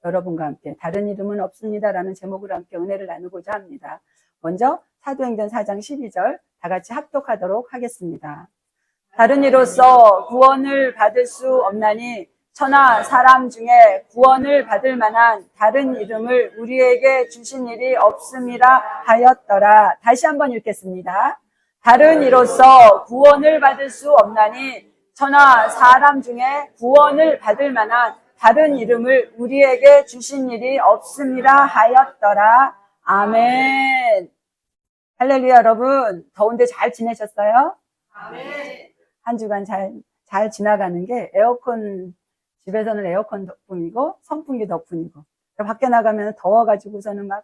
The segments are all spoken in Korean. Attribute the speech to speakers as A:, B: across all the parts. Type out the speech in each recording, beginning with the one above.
A: 여러분과 함께 다른 이름은 없습니다라는 제목으로 함께 은혜를 나누고자 합니다. 먼저 사도행전 4장 12절 다 같이 합독하도록 하겠습니다. 다른 이로서 구원을 받을 수 없나니 천하 사람 중에 구원을 받을 만한 다른 이름을 우리에게 주신 일이 없음이라 하였더라. 다시 한번 읽겠습니다. 다른 이로서 구원을 받을 수 없나니 천하 사람 중에 구원을 받을 만한 다른 이름을 우리에게 주신 일이 없음이라 하였더라. 아멘. 할렐루야. 여러분, 더운데 잘 지내셨어요?
B: 아멘.
A: 한 주간 잘 지나가는 게 집에서는 에어컨 덕분이고 선풍기 덕분이고 밖에 나가면 더워가지고서는 막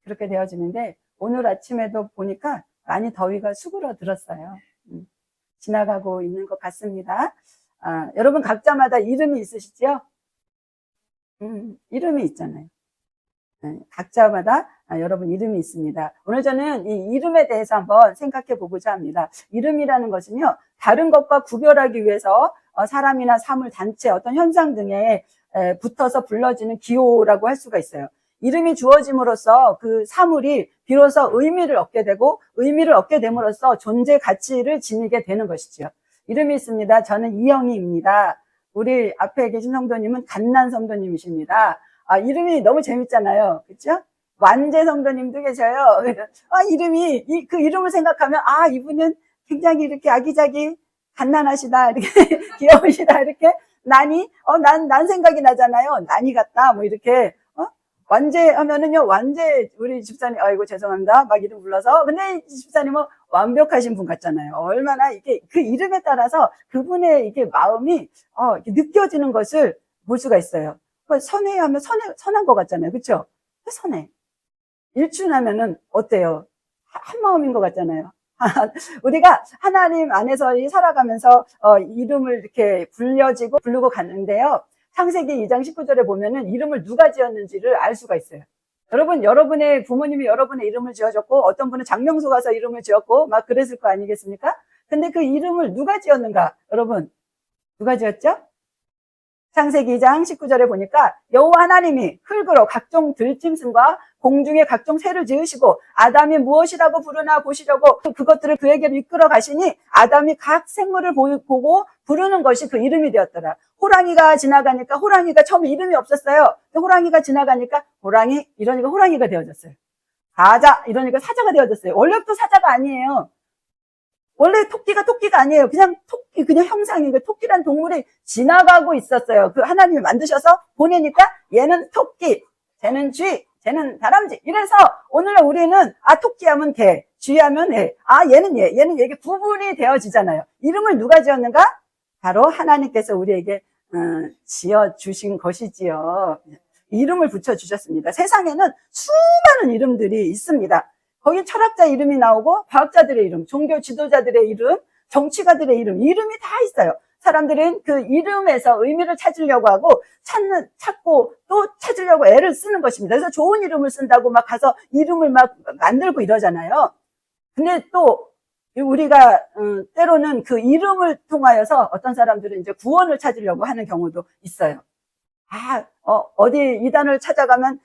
A: 그렇게 되어지는데 오늘 아침에도 보니까 많이 더위가 수그러들었어요. 지나가고 있는 것 같습니다. 여러분 각자마다 이름이 있으시죠? 이름이 있잖아요. 각자마다 여러분 이름이 있습니다. 오늘 저는 이 이름에 대해서 한번 생각해 보고자 합니다. 이름이라는 것은요, 다른 것과 구별하기 위해서 사람이나 사물, 단체, 어떤 현상 등에 붙어서 불러지는 기호라고 할 수가 있어요. 이름이 주어짐으로써 그 사물이 비로소 의미를 얻게 되고 의미를 얻게 됨으로써 존재 가치를 지니게 되는 것이죠. 이름이 있습니다. 저는 이영희입니다. 우리 앞에 계신 성도님은 갓난 성도님이십니다. 이름이 너무 재밌잖아요. 그렇죠? 완재 성도님도 계셔요. 이름이 그 이름을 생각하면 이분은 굉장히 이렇게 아기자기 갓난하시다, 이렇게 귀여우시다, 이렇게 난 생각이 나잖아요. 난이 같다, 뭐 이렇게 완재 하면은요, 완재 우리 집사님, 아이고 죄송합니다, 막 이름 불러서. 근데 이 집사님은 완벽하신 분 같잖아요. 얼마나 이게 그 이름에 따라서 그분의 이게 마음이 이렇게 느껴지는 것을 볼 수가 있어요. 선해하면 선한 것 같잖아요. 그렇죠? 선해. 일춘하면은 어때요? 한 마음인 것 같잖아요. 우리가 하나님 안에서 살아가면서 이름을 이렇게 부르고 갔는데요. 창세기 2장 19절에 보면은 이름을 누가 지었는지를 알 수가 있어요. 여러분의 부모님이 여러분의 이름을 지어줬고 어떤 분은 장명소 가서 이름을 지었고 막 그랬을 거 아니겠습니까? 근데 그 이름을 누가 지었는가? 여러분, 누가 지었죠? 창세기 2장 19절에 보니까 여호와 하나님이 흙으로 각종 들짐승과 공중의 각종 새를 지으시고 아담이 무엇이라고 부르나 보시려고 그것들을 그에게로 이끌어 가시니 아담이 각 생물을 보고 부르는 것이 그 이름이 되었더라. 호랑이가 지나가니까 호랑이가 처음에 이름이 없었어요. 호랑이가 지나가니까 호랑이 이러니까 호랑이가 되어졌어요. 사자 이러니까 사자가 되어졌어요. 원래부터 사자가 아니에요. 원래 토끼가 아니에요. 그냥 토끼, 그냥 형상이고 토끼란 동물이 지나가고 있었어요. 그 하나님이 만드셔서 보내니까 얘는 토끼, 쟤는 쥐, 쟤는 다람쥐. 이래서 오늘 우리는 토끼하면 개, 쥐하면 애, 얘는 얘는 구분이 되어지잖아요. 이름을 누가 지었는가? 바로 하나님께서 우리에게 지어주신 것이지요. 이름을 붙여주셨습니다. 세상에는 수많은 이름들이 있습니다. 거기 철학자 이름이 나오고 과학자들의 이름, 종교 지도자들의 이름, 정치가들의 이름이 다 있어요. 사람들은 그 이름에서 의미를 찾으려고 하고 찾고 또 찾으려고 애를 쓰는 것입니다. 그래서 좋은 이름을 쓴다고 막 가서 이름을 막 만들고 이러잖아요. 근데 또 우리가 때로는 그 이름을 통하여서 어떤 사람들은 이제 구원을 찾으려고 하는 경우도 있어요. 어디 이단을 찾아가면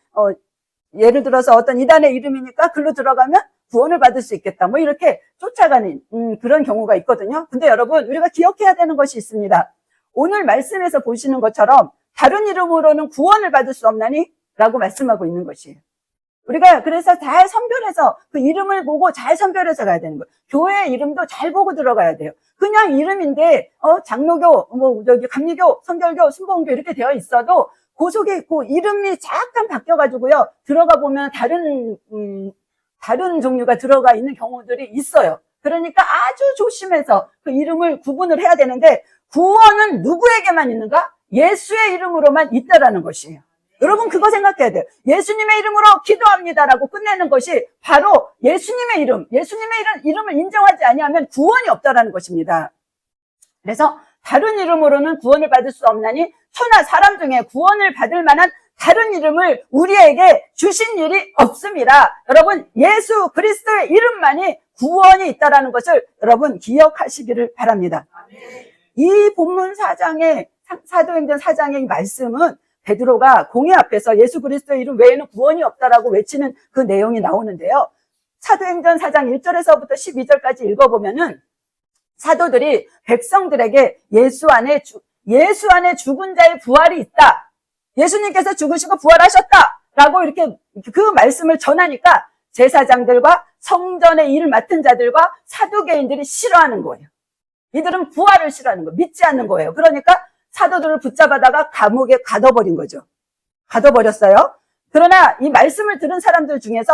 A: 예를 들어서 어떤 이단의 이름이니까 글로 들어가면 구원을 받을 수 있겠다. 뭐 이렇게 쫓아가는 그런 경우가 있거든요. 근데 여러분 우리가 기억해야 되는 것이 있습니다. 오늘 말씀에서 보시는 것처럼 다른 이름으로는 구원을 받을 수 없나니? 라고 말씀하고 있는 것이에요. 우리가 그래서 잘 선별해서 그 이름을 보고 잘 선별해서 가야 되는 거예요. 교회 이름도 잘 보고 들어가야 돼요. 그냥 이름인데 장로교, 감리교, 성결교, 순복음교 이렇게 되어 있어도 그 속에 있고 이름이 잠깐 바뀌어가지고요. 들어가 보면 다른 종류가 들어가 있는 경우들이 있어요. 그러니까 아주 조심해서 그 이름을 구분을 해야 되는데 구원은 누구에게만 있는가? 예수의 이름으로만 있다라는 것이에요. 여러분 그거 생각해야 돼요. 예수님의 이름으로 기도합니다라고 끝내는 것이 바로 예수님의 이름을 인정하지 아니하면 구원이 없다라는 것입니다. 그래서 다른 이름으로는 구원을 받을 수 없나니 천하 사람 중에 구원을 받을 만한 다른 이름을 우리에게 주신 일이 없습니다. 여러분 예수 그리스도의 이름만이 구원이 있다라는 것을 여러분 기억하시기를 바랍니다. 이 본문 4장의 사도행전 4장의 말씀은 베드로가 공회 앞에서 예수 그리스도의 이름 외에는 구원이 없다라고 외치는 그 내용이 나오는데요. 사도행전 4장 1절에서부터 12절까지 읽어보면은 사도들이 백성들에게 예수 안에 죽은 자의 부활이 있다. 예수님께서 죽으시고 부활하셨다라고 이렇게 그 말씀을 전하니까 제사장들과 성전의 일 맡은 자들과 사두개인들이 싫어하는 거예요. 이들은 부활을 싫어하는 거예요. 믿지 않는 거예요. 그러니까 사도들을 붙잡아다가 감옥에 가둬버린 거죠. 가둬버렸어요. 그러나 이 말씀을 들은 사람들 중에서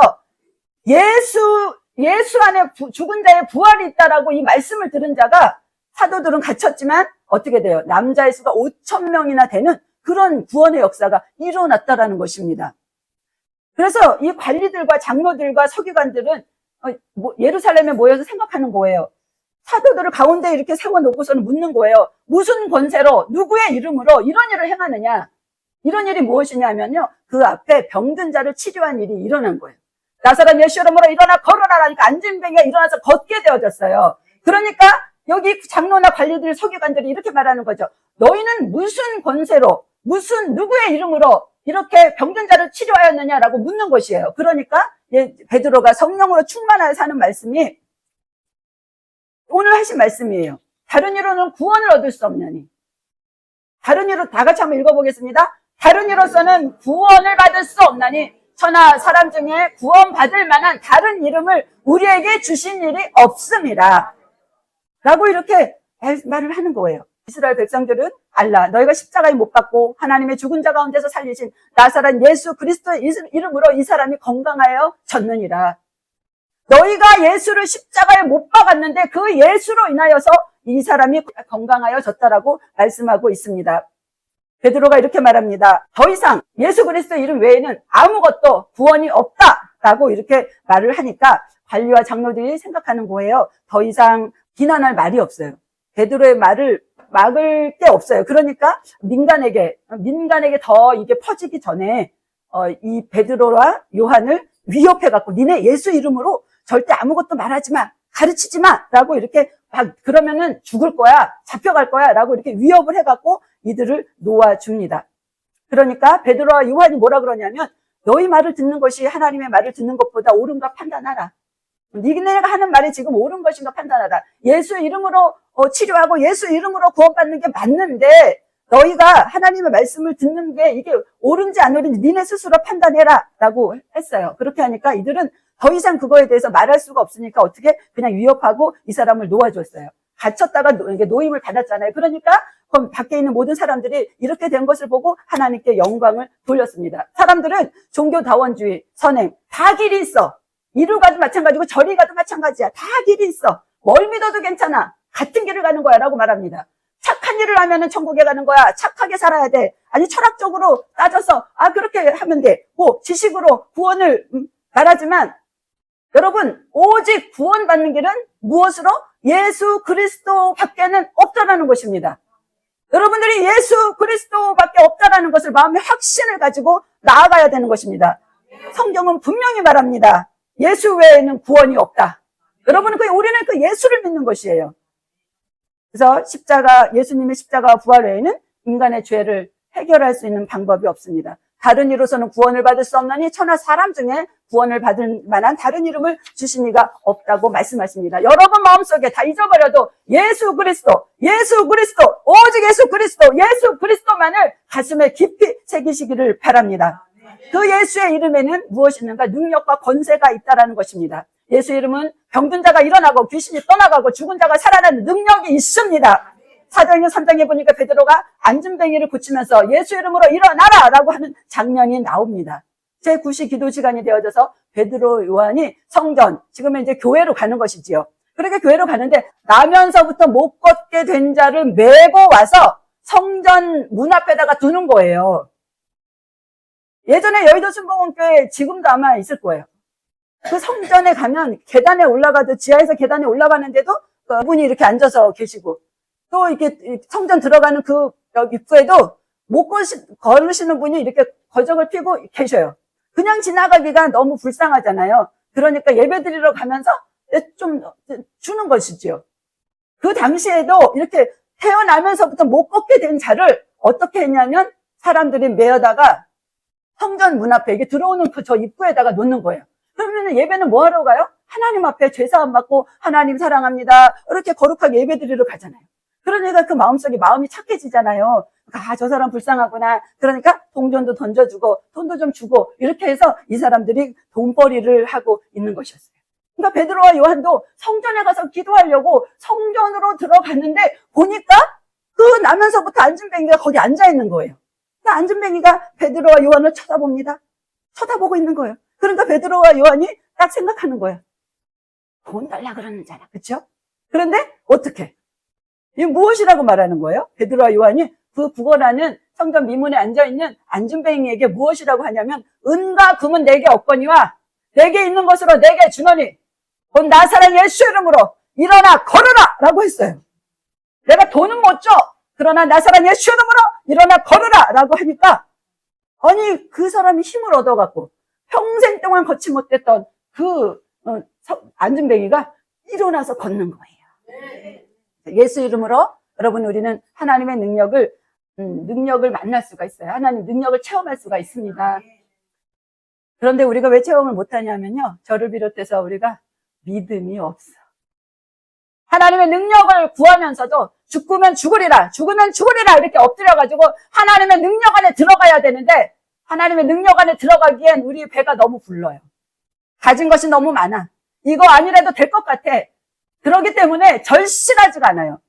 A: 예수 안에 죽은 자의 부활이 있다라고 이 말씀을 들은 자가 사도들은 갇혔지만 어떻게 돼요? 남자의 수가 5,000명이나 되는 그런 구원의 역사가 일어났다라는 것입니다. 그래서 이 관리들과 장로들과 서기관들은 예루살렘에 모여서 생각하는 거예요. 사도들을 가운데 이렇게 세워놓고서는 묻는 거예요. 무슨 권세로 누구의 이름으로 이런 일을 행하느냐. 이런 일이 무엇이냐면요. 그 앞에 병든 자를 치료한 일이 일어난 거예요. 나사렛 예수 이름으로 일어나 걸어라라니까 앉은뱅이가 일어나서 걷게 되어졌어요. 그러니까 여기 장로나 관리들 서기관들이 이렇게 말하는 거죠. 너희는 무슨 권세로 무슨 누구의 이름으로 이렇게 병든 자를 치료하였느냐라고 묻는 것이에요. 그러니까 베드로가 성령으로 충만하여 사는 말씀이 오늘 하신 말씀이에요. 다른 이로는 구원을 얻을 수 없느니. 다른 이로 다 같이 한번 읽어보겠습니다. 다른 이로서는 구원을 받을 수 없나니 천하 사람 중에 구원받을 만한 다른 이름을 우리에게 주신 일이 없습니다. 라고 이렇게 말을 하는 거예요. 이스라엘 백성들은 알라 너희가 십자가에 못 박고 하나님의 죽은 자 가운데서 살리신 나사렛 예수 그리스도의 이름으로 이 사람이 건강하여 졌느니라. 너희가 예수를 십자가에 못 박았는데 그 예수로 인하여서 이 사람이 건강하여 졌다라고 말씀하고 있습니다. 베드로가 이렇게 말합니다. 더 이상 예수 그리스도 이름 외에는 아무것도 구원이 없다라고 이렇게 말을 하니까 관리와 장로들이 생각하는 거예요. 더 이상 비난할 말이 없어요. 베드로의 말을 막을 게 없어요. 그러니까 민간에게 더 이게 퍼지기 전에 이 베드로와 요한을 위협해갖고 니네 예수 이름으로 절대 아무것도 말하지 마, 가르치지 마 라고 이렇게 막 그러면은 죽을 거야, 잡혀갈 거야 라고 이렇게 위협을 해갖고 이들을 놓아줍니다. 그러니까 베드로와 요한이 뭐라 그러냐면 너희 말을 듣는 것이 하나님의 말을 듣는 것보다 옳은가 판단하라. 니네가 하는 말이 지금 옳은 것인가 판단하라. 예수 이름으로 치료하고 예수 이름으로 구원받는 게 맞는데 너희가 하나님의 말씀을 듣는 게 이게 옳은지 안 옳은지 니네 스스로 판단해라 라고 했어요. 그렇게 하니까 이들은 더 이상 그거에 대해서 말할 수가 없으니까 어떻게 그냥 위협하고 이 사람을 놓아줬어요. 갇혔다가 노임을 받았잖아요. 그러니까 그럼 밖에 있는 모든 사람들이 이렇게 된 것을 보고 하나님께 영광을 돌렸습니다. 사람들은 종교다원주의, 선행 다 길이 있어. 이루 가도 마찬가지고 저리 가도 마찬가지야. 다 길이 있어. 뭘 믿어도 괜찮아. 같은 길을 가는 거야 라고 말합니다. 착한 일을 하면은 천국에 가는 거야. 착하게 살아야 돼. 아니 철학적으로 따져서 그렇게 하면 돼. 뭐 지식으로 구원을 말하지만 여러분 오직 구원받는 길은 무엇으로? 예수 그리스도밖에는 없다라는 것입니다. 여러분들이 예수 그리스도밖에 없다라는 것을 마음의 확신을 가지고 나아가야 되는 것입니다. 성경은 분명히 말합니다. 예수 외에는 구원이 없다. 여러분은 우리는 그 예수를 믿는 것이에요. 그래서 예수님의 십자가와 부활 외에는 인간의 죄를 해결할 수 있는 방법이 없습니다. 다른 이로서는 구원을 받을 수 없나니 천하 사람 중에 구원을 받을 만한 다른 이름을 주신 이가 없다고 말씀하십니다. 여러분 마음속에 다 잊어버려도 예수 그리스도, 오직 예수 그리스도만을 가슴에 깊이 새기시기를 바랍니다. 그 예수의 이름에는 무엇이 있는가? 능력과 권세가 있다라는 것입니다. 예수 이름은 병든 자가 일어나고 귀신이 떠나가고 죽은 자가 살아나는 능력이 있습니다. 사도행전 3장에 보니까 베드로가 앉은뱅이를 고치면서 예수 이름으로 일어나라 라고 하는 장면이 나옵니다. 제9시 기도 시간이 되어져서 베드로 요한이 성전, 지금은 이제 교회로 가는 것이지요. 그렇게 교회로 가는데 나면서부터 못 걷게 된 자를 메고 와서 성전 문 앞에다가 두는 거예요. 예전에 여의도 순복음교회 지금도 아마 있을 거예요. 그 성전에 가면 계단에 올라가도 지하에서 계단에 올라가는데도 그분이 이렇게 앉아서 계시고 또 이렇게 성전 들어가는 그 입구에도 못 걸으시는 분이 이렇게 거적을 피고 계셔요. 그냥 지나가기가 너무 불쌍하잖아요. 그러니까 예배 드리러 가면서 좀 주는 것이지요. 그 당시에도 이렇게 태어나면서부터 못 걷게 된 자를 어떻게 했냐면 사람들이 메어다가 성전 문 앞에 이게 들어오는 저 입구에다가 놓는 거예요. 그러면 예배는 뭐 하러 가요? 하나님 앞에 죄사함 받고 하나님 사랑합니다. 이렇게 거룩하게 예배 드리러 가잖아요. 그러니까 그 마음속에 마음이 착해지잖아요. 저 사람 불쌍하구나. 그러니까 동전도 던져주고 돈도 좀 주고 이렇게 해서 이 사람들이 돈벌이를 하고 있는 것이었어요. 그러니까 베드로와 요한도 성전에 가서 기도하려고 성전으로 들어갔는데 보니까 그 나면서부터 안진뱅이가 거기 앉아 있는 거예요. 그러니까 안진뱅이가 베드로와 요한을 쳐다봅니다. 쳐다보고 있는 거예요. 그러니까 베드로와 요한이 딱 생각하는 거예요. 돈 달라 그러는 자라. 그렇죠? 그런데 어떻게? 이게 무엇이라고 말하는 거예요? 베드로와 요한이 그 구걸하는 성전 미문에 앉아있는 안진뱅이에게 무엇이라고 하냐면 은과 금은 내게 없거니와 내게 있는 것으로 내게 주노니 곧 나사렛 예수 이름으로 일어나 걸으라 라고 했어요. 내가 돈은 못 줘. 그러나 나사렛 예수 이름으로 일어나 걸으라 라고 하니까 아니 그 사람이 힘을 얻어갖고 평생 동안 걷지 못했던 그 안진뱅이가 일어나서 걷는 거예요. 예수 이름으로 여러분 우리는 하나님의 능력을 만날 수가 있어요. 하나님 능력을 체험할 수가 있습니다. 그런데 우리가 왜 체험을 못하냐면요. 저를 비롯해서 우리가 믿음이 없어. 하나님의 능력을 구하면서도 죽으면 죽으리라 이렇게 엎드려가지고 하나님의 능력 안에 들어가야 되는데 하나님의 능력 안에 들어가기엔 우리 배가 너무 불러요. 가진 것이 너무 많아. 이거 아니라도 될 것 같아. 그렇기 때문에 절실하지가 않아요.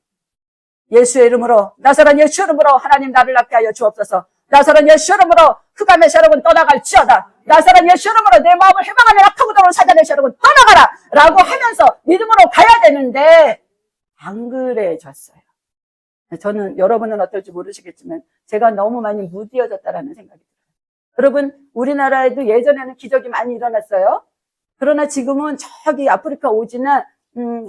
A: 예수의 이름으로 나사렛 예수 이름으로 하나님 나를 낫게 하여 주옵소서. 나사렛 예수 이름으로 흑암의 세력은 떠나갈지어다. 나사렛 예수 이름으로 내 마음을 해방하는 악하고 더러운 사단의 세력은 떠나가라 라고 하면서 믿음으로 가야 되는데 안 그래졌어요. 저는 여러분은 어떨지 모르시겠지만 제가 너무 많이 무디어졌다라는 생각이 들어요. 여러분 우리나라에도 예전에는 기적이 많이 일어났어요. 그러나 지금은 저기 아프리카 오지나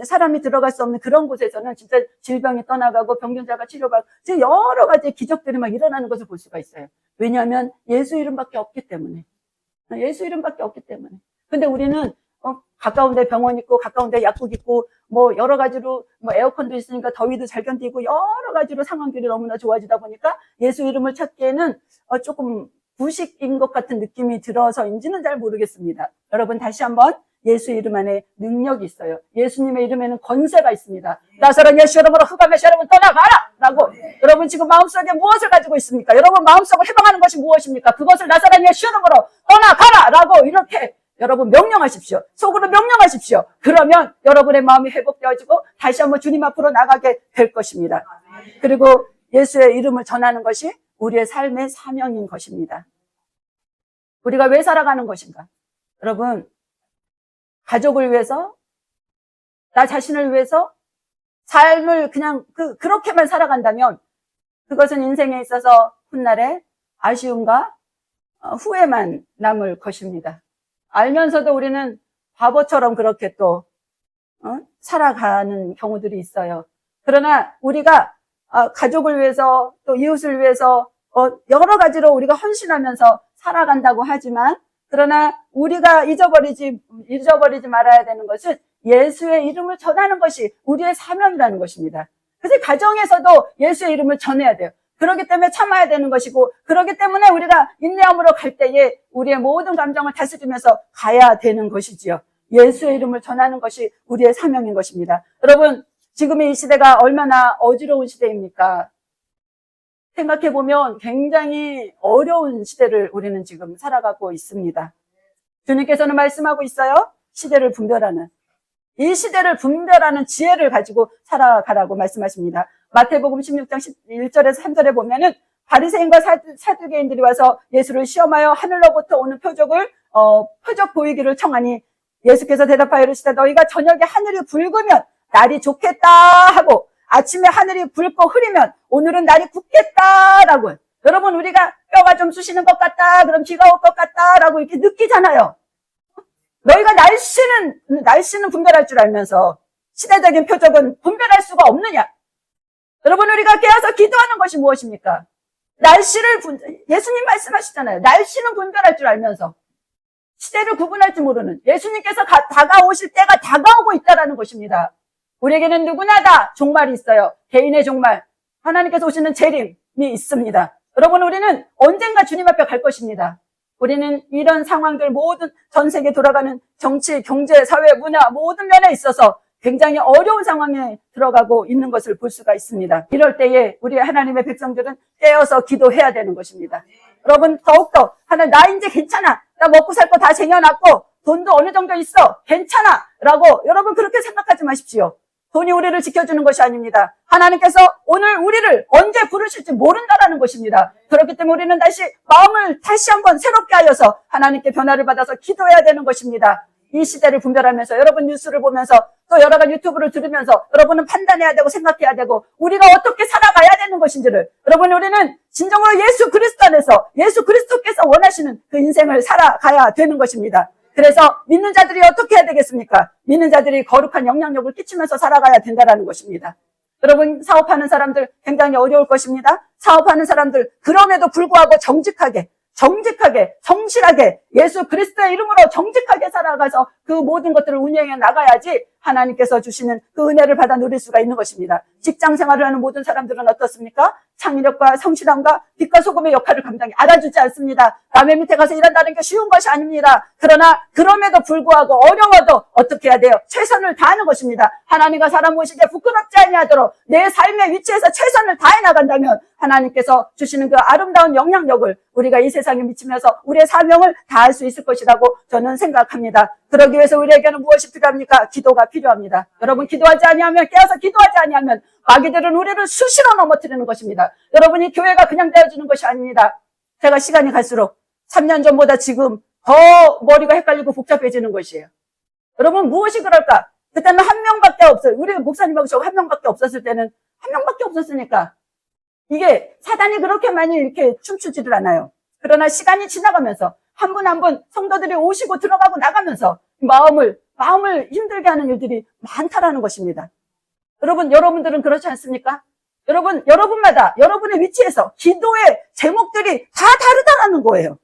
A: 사람이 들어갈 수 없는 그런 곳에서는 진짜 질병이 떠나가고 병균자가 치료받고 여러 가지 기적들이 막 일어나는 것을 볼 수가 있어요. 왜냐하면 예수 이름밖에 없기 때문에. 예수 이름밖에 없기 때문에. 근데 우리는 가까운 데 병원 있고 가까운 데 약국 있고 뭐 여러 가지로 뭐 에어컨도 있으니까 더위도 잘 견디고 여러 가지로 상황들이 너무나 좋아지다 보니까 예수 이름을 찾기에는 조금 부식인 것 같은 느낌이 들어서인지는 잘 모르겠습니다. 여러분 다시 한번 예수 이름 안에 능력이 있어요. 예수님의 이름에는 권세가 있습니다. 나사렛 예수 이름으로 흑암의 세력은 떠나가라! 라고 여러분 지금 마음속에 무엇을 가지고 있습니까? 여러분 마음속을 해방하는 것이 무엇입니까? 그것을 나사렛 예수 이름으로 떠나가라! 라고 이렇게 여러분 명령하십시오. 속으로 명령하십시오. 그러면 여러분의 마음이 회복되어지고 다시 한번 주님 앞으로 나가게 될 것입니다. 그리고 예수의 이름을 전하는 것이 우리의 삶의 사명인 것입니다. 우리가 왜 살아가는 것인가? 여러분 가족을 위해서, 나 자신을 위해서 삶을 그냥 그렇게만 살아간다면 그것은 인생에 있어서 훗날에 아쉬움과 후회만 남을 것입니다. 알면서도 우리는 바보처럼 그렇게 또 살아가는 경우들이 있어요. 그러나 우리가 가족을 위해서 또 이웃을 위해서 여러 가지로 우리가 헌신하면서 살아간다고 하지만 그러나 우리가 잊어버리지 말아야 되는 것은 예수의 이름을 전하는 것이 우리의 사명이라는 것입니다. 그래서 가정에서도 예수의 이름을 전해야 돼요. 그렇기 때문에 참아야 되는 것이고 그렇기 때문에 우리가 인내함으로 갈 때에 우리의 모든 감정을 다스리면서 가야 되는 것이지요. 예수의 이름을 전하는 것이 우리의 사명인 것입니다. 여러분 지금의 이 시대가 얼마나 어지러운 시대입니까? 생각해보면 굉장히 어려운 시대를 우리는 지금 살아가고 있습니다. 주님께서는 말씀하고 있어요. 시대를 분별하는. 이 시대를 분별하는 지혜를 가지고 살아가라고 말씀하십니다. 마태복음 16장 1절에서 3절에 보면은 바리새인과 사두개인들이 와서 예수를 시험하여 하늘로부터 오는 표적 보이기를 청하니 예수께서 대답하여 이르시되 너희가 저녁에 하늘이 붉으면 날이 좋겠다 하고 아침에 하늘이 붉고 흐리면 오늘은 날이 굳겠다라고. 여러분 우리가 뼈가 좀 쑤시는 것 같다. 그럼 비가 올 것 같다라고 이렇게 느끼잖아요. 너희가 날씨는 분별할 줄 알면서 시대적인 표적은 분별할 수가 없느냐? 여러분 우리가 깨어서 기도하는 것이 무엇입니까? 예수님 말씀하시잖아요. 날씨는 분별할 줄 알면서 시대를 구분할 줄 모르는 예수님께서 다가오실 때가 다가오고 있다라는 것입니다. 우리에게는 누구나 다 종말이 있어요. 개인의 종말, 하나님께서 오시는 재림이 있습니다. 여러분, 우리는 언젠가 주님 앞에 갈 것입니다. 우리는 이런 상황들 모든 전 세계 돌아가는 정치, 경제, 사회, 문화 모든 면에 있어서 굉장히 어려운 상황에 들어가고 있는 것을 볼 수가 있습니다. 이럴 때에 우리 하나님의 백성들은 깨어서 기도해야 되는 것입니다. 여러분, 더욱더 하나님, 나 이제 괜찮아. 나 먹고 살 거 다 쟁여놨고 돈도 어느 정도 있어. 괜찮아. 라고 여러분 그렇게 생각하지 마십시오. 돈이 우리를 지켜주는 것이 아닙니다. 하나님께서 오늘 우리를 언제 부르실지 모른다라는 것입니다. 그렇기 때문에 우리는 마음을 다시 한번 새롭게 하여서 하나님께 변화를 받아서 기도해야 되는 것입니다. 이 시대를 분별하면서 여러분 뉴스를 보면서 또 여러 가지 유튜브를 들으면서 여러분은 판단해야 되고 생각해야 되고 우리가 어떻게 살아가야 되는 것인지를 여러분 우리는 진정으로 예수 그리스도 안에서 예수 그리스도께서 원하시는 그 인생을 살아가야 되는 것입니다. 그래서 믿는 자들이 어떻게 해야 되겠습니까? 믿는 자들이 거룩한 영향력을 끼치면서 살아가야 된다는 것입니다. 여러분 사업하는 사람들 굉장히 어려울 것입니다. 사업하는 사람들 그럼에도 불구하고 정직하게 성실하게 예수 그리스도의 이름으로 정직하게 살아가서 그 모든 것들을 운영해 나가야지 하나님께서 주시는 그 은혜를 받아 누릴 수가 있는 것입니다. 직장 생활을 하는 모든 사람들은 어떻습니까? 창의력과 성실함과 빛과 소금의 역할을 감당해 알아주지 않습니다. 남의 밑에 가서 일한다는 게 쉬운 것이 아닙니다. 그러나 그럼에도 불구하고 어려워도 어떻게 해야 돼요? 최선을 다하는 것입니다. 하나님과 사람 모시기에 부끄럽지 아니하도록 내 삶의 위치에서 최선을 다해 나간다면 하나님께서 주시는 그 아름다운 영향력을 우리가 이 세상에 미치면서 우리의 사명을 다할 수 있을 것이라고 저는 생각합니다. 그러기 위해서 우리에게는 무엇이 필요합니까? 기도가 필요합니다. 여러분 깨어서 기도하지 아니하면 마귀들은 우리를 수시로 넘어뜨리는 것입니다. 여러분이 교회가 그냥 되어주는 것이 아닙니다. 제가 시간이 갈수록 3년 전보다 지금 더 머리가 헷갈리고 복잡해지는 것이에요. 여러분 무엇이 그럴까? 그때는 한 명밖에 없어요. 우리 목사님하고 저 한 명밖에 없었을 때는 한 명밖에 없었으니까 이게 사단이 그렇게 많이 이렇게 춤추지를 않아요. 그러나 시간이 지나가면서 한 분 한 분 성도들이 오시고 들어가고 나가면서 마음을 힘들게 하는 일들이 많다라는 것입니다. 여러분들은 그렇지 않습니까? 여러분마다 여러분의 위치에서 기도의 제목들이 다 다르다라는 거예요.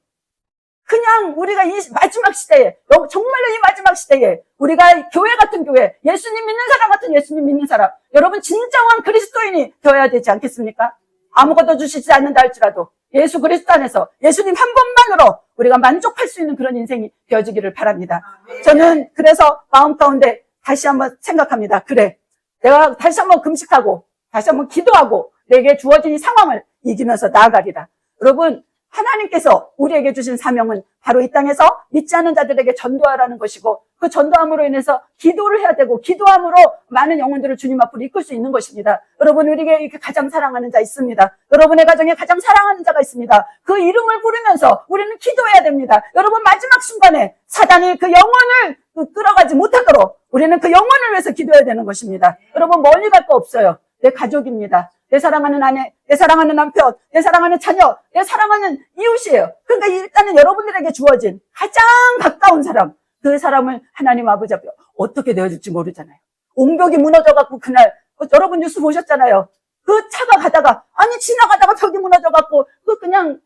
A: 그냥 우리가 이 마지막 시대에, 정말로 이 마지막 시대에 우리가 교회 같은 교회, 예수님 믿는 사람 같은 예수님 믿는 사람, 여러분 진정한 그리스도인이 되어야 되지 않겠습니까? 아무것도 주시지 않는다 할지라도 예수 그리스도 안에서 예수님 한 분만으로 우리가 만족할 수 있는 그런 인생이 되어지기를 바랍니다. 저는 그래서 마음 가운데 다시 한번 생각합니다. 그래, 내가 다시 한번 금식하고 다시 한번 기도하고 내게 주어진 이 상황을 이기면서 나아가리라. 여러분 하나님께서 우리에게 주신 사명은 바로 이 땅에서 믿지 않는 자들에게 전도하라는 것이고 그 전도함으로 인해서 기도를 해야 되고 기도함으로 많은 영혼들을 주님 앞으로 이끌 수 있는 것입니다. 여러분 우리에게 이렇게 가장 사랑하는 자 있습니다. 여러분의 가정에 가장 사랑하는 자가 있습니다. 그 이름을 부르면서 우리는 기도해야 됩니다. 여러분 마지막 순간에 사단이 그 영혼을 끌어가지 못하도록 우리는 그 영혼을 위해서 기도해야 되는 것입니다. 여러분 멀리 갈 거 없어요. 내 가족입니다. 내 사랑하는 아내, 내 사랑하는 남편, 내 사랑하는 자녀, 내 사랑하는 이웃이에요. 그러니까 일단은 여러분들에게 주어진 가장 가까운 사람, 그 사람을 하나님 아버지 앞에 어떻게 내어줄지 모르잖아요. 옹벽이 무너져갖고 그날 여러분 뉴스 보셨잖아요. 그 차가 가다가 지나가다가 벽이 무너져갖고 그냥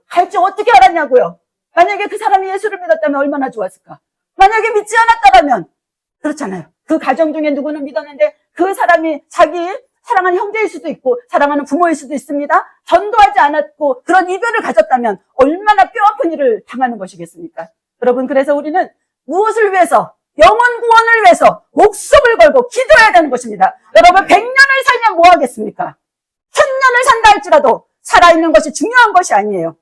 A: 갈지 어떻게 알았냐고요. 만약에 그 사람이 예수를 믿었다면 얼마나 좋았을까. 만약에 믿지 않았다면 그렇잖아요. 그 가정 중에 누구는 믿었는데 그 사람이 자기 사랑하는 형제일 수도 있고 사랑하는 부모일 수도 있습니다. 전도하지 않았고 그런 이별을 가졌다면 얼마나 뼈아픈 일을 당하는 것이겠습니까? 여러분 그래서 우리는 무엇을 위해서? 영혼 구원을 위해서 목숨을 걸고 기도해야 되는 것입니다. 여러분 100년을 살면 뭐 하겠습니까? 1000년을 산다 할지라도 살아있는 것이 중요한 것이 아니에요.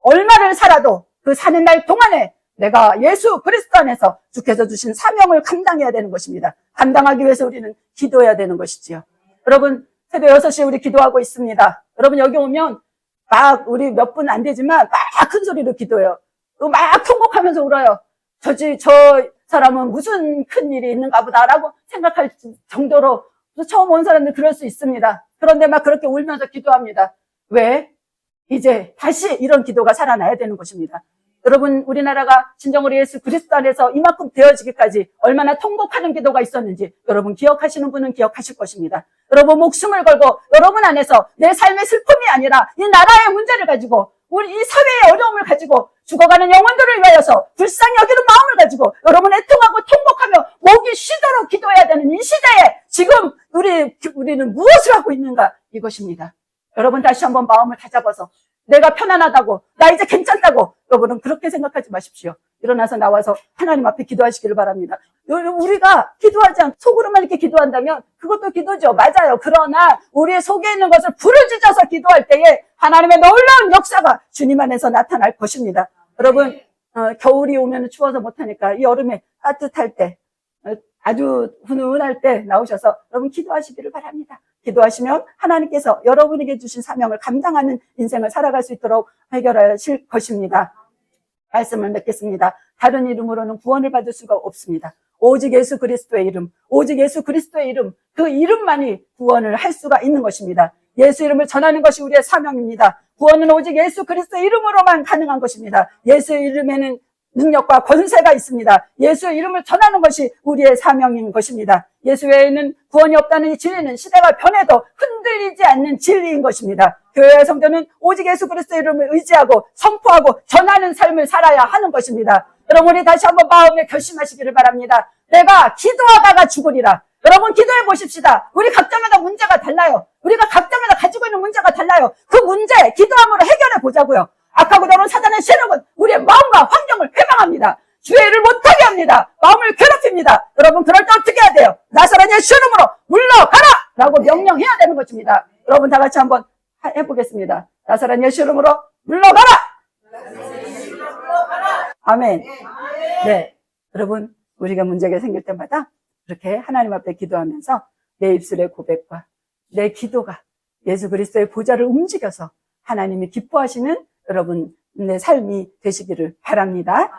A: 얼마를 살아도 그 사는 날 동안에 내가 예수 그리스도 안에서 주께서 주신 사명을 감당해야 되는 것입니다. 감당하기 위해서 우리는 기도해야 되는 것이지요. 여러분 새벽 6시에 우리 기도하고 있습니다. 여러분 여기 오면 막 우리 몇 분 안 되지만 막 큰 소리로 기도해요. 막 통곡하면서 울어요. 저 사람은 무슨 큰 일이 있는가 보다라고 생각할 정도로 처음 온 사람들 그럴 수 있습니다. 그런데 막 그렇게 울면서 기도합니다. 왜? 이제 다시 이런 기도가 살아나야 되는 것입니다. 여러분 우리나라가 진정으로 예수 그리스도 안에서 이만큼 되어지기까지 얼마나 통곡하는 기도가 있었는지 여러분 기억하시는 분은 기억하실 것입니다. 여러분 목숨을 걸고 여러분 안에서 내 삶의 슬픔이 아니라 이 나라의 문제를 가지고 우리 이 사회의 어려움을 가지고 죽어가는 영혼들을 위하여서 불쌍히 여기는 마음을 가지고 여러분 애통하고 통곡하며 목이 쉬도록 기도해야 되는 이 시대에 지금 우리는 무엇을 하고 있는가 이것입니다. 여러분 다시 한번 마음을 다잡아서 내가 편안하다고, 나 이제 괜찮다고. 여러분은 그렇게 생각하지 마십시오. 일어나서 나와서 하나님 앞에 기도하시기를 바랍니다. 우리가 기도하지 않고 속으로만 이렇게 기도한다면 그것도 기도죠. 맞아요. 그러나 우리의 속에 있는 것을 부르짖어서 기도할 때에 하나님의 놀라운 역사가 주님 안에서 나타날 것입니다. 여러분, 겨울이 오면 추워서 못하니까 이 여름에 따뜻할 때, 아주 훈훈할 때 나오셔서 여러분 기도하시기를 바랍니다. 기도하시면 하나님께서 여러분에게 주신 사명을 감당하는 인생을 살아갈 수 있도록 해결하실 것입니다. 말씀을 맺겠습니다. 다른 이름으로는 구원을 받을 수가 없습니다. 오직 예수 그리스도의 이름, 오직 예수 그리스도의 이름, 그 이름만이 구원을 할 수가 있는 것입니다. 예수 이름을 전하는 것이 우리의 사명입니다. 구원은 오직 예수 그리스도의 이름으로만 가능한 것입니다. 예수 이름에는 능력과 권세가 있습니다. 예수의 이름을 전하는 것이 우리의 사명인 것입니다. 예수 외에는 구원이 없다는 이 진리는 시대가 변해도 흔들리지 않는 진리인 것입니다. 교회의 성도는 오직 예수 그리스도의 이름을 의지하고 선포하고 전하는 삶을 살아야 하는 것입니다. 여러분, 우리 다시 한번 마음에 결심하시기를 바랍니다. 내가 기도하다가 죽으리라. 여러분, 기도해 보십시다. 우리 각자마다 문제가 달라요. 우리가 각자마다 가지고 있는 문제가 달라요. 그 문제 기도함으로 해결해 보자고요. 악하고 더러운 사단의 세력은 우리의 마음과 환경을 회방합니다. 주의 일을 못하게 합니다. 마음을 괴롭힙니다. 여러분, 그럴 때 어떻게 해야 돼요? 나사렛 예수 이름으로 물러가라! 라고 명령해야 되는 것입니다. 여러분, 다 같이 한번 해보겠습니다. 나사렛 예수 이름으로 물러가라! 아멘. 네. 여러분, 우리가 문제가 생길 때마다 이렇게 하나님 앞에 기도하면서 내 입술의 고백과 내 기도가 예수 그리스도의 보좌를 움직여서 하나님이 기뻐하시는 여러분 내 삶이 되시기를 바랍니다.